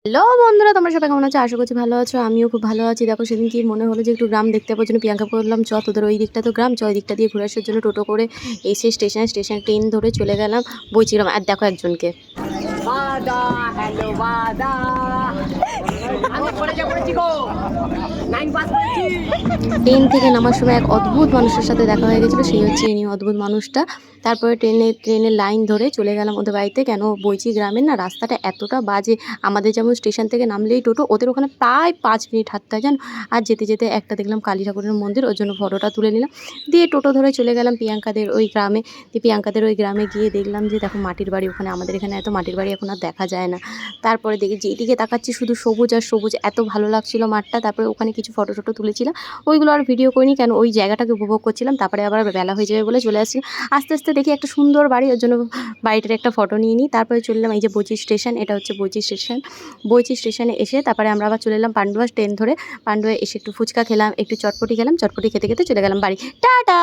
Hello বন্ধুরা, তোমরা সবাই কেমন আছো? আশা করছি ভালো আছো। আমিও খুব ভালো আছি। দেখো, সেদিন কি মনে হলো যে একটু গ্রাম দেখতে যাওয়ার জন্য প্রিয়াঙ্কা বললাম, চ তোদের ওই দিকটা তো গ্রাম, চ ওই দিকটা দিয়ে ঘুরে আসার জন্য টোটো করে এসে স্টেশন ট্রেন ধরে চলে গেলাম বইচিগ্রাম। আর দেখো একজনকে ট্রেন থেকে নামার সময় এক অদ্ভুত মানুষের সাথে দেখা হয়ে গেছিলো। সেই হচ্ছে ইনি অদ্ভুত মানুষটা। তারপরে ট্রেনের লাইন ধরে চলে গেলাম ওদের বাড়িতে। কেন, বইচি গ্রামের না রাস্তাটা এতটা বাজে। আমাদের যেমন স্টেশন থেকে নামলেই টোটো, ওদের ওখানে প্রায় 5 মিনিট হাঁটতে হয় জানো। আর যেতে যেতে একটা দেখলাম কালী ঠাকুরের মন্দির, ওর জন্য ফটোটা তুলে নিলাম। দিয়ে টোটো ধরে চলে গেলাম প্রিয়াঙ্কাদের ওই গ্রামে। দিয়ে প্রিয়াঙ্কাদের ওই গ্রামে গিয়ে দেখলাম যে দেখো মাটির বাড়ি ওখানে, আমাদের এখানে এত মাটির বাড়ি এখন আর দেখা যায় না। তারপরে দেখি যেদিকে তাকাচ্ছি শুধু সবুজ আর সবুজ, এত ভালো লাগছিল মাঠটা। তারপরে ওখানে কিছু ফটো টটো তুলেছিলাম, ওইগুলো আর ভিডিও করিনি, কেন ওই জায়গাটাকে উপভোগ করছিলাম। তারপরে আবার বেলা হয়ে যাবে বলে চলে আসছি। আস্তে আস্তে দেখি একটা সুন্দর বাড়ি, ওর জন্য বাড়িটার একটা ফটো নিয়ে নিই। তারপরে চললাম এই যে বইচি স্টেশন, এটা হচ্ছে বইচি স্টেশন। বইচি স্টেশনে এসে তারপরে আমরা আবার চলে এলাম পান্ডুয়া ট্রেন ধরে। পান্ডুয়া এসে একটু ফুচকা খেলাম, একটু চটপটি খেলাম, চটপটি খেতে খেতে চলে গেলাম বাড়ি। টাটা।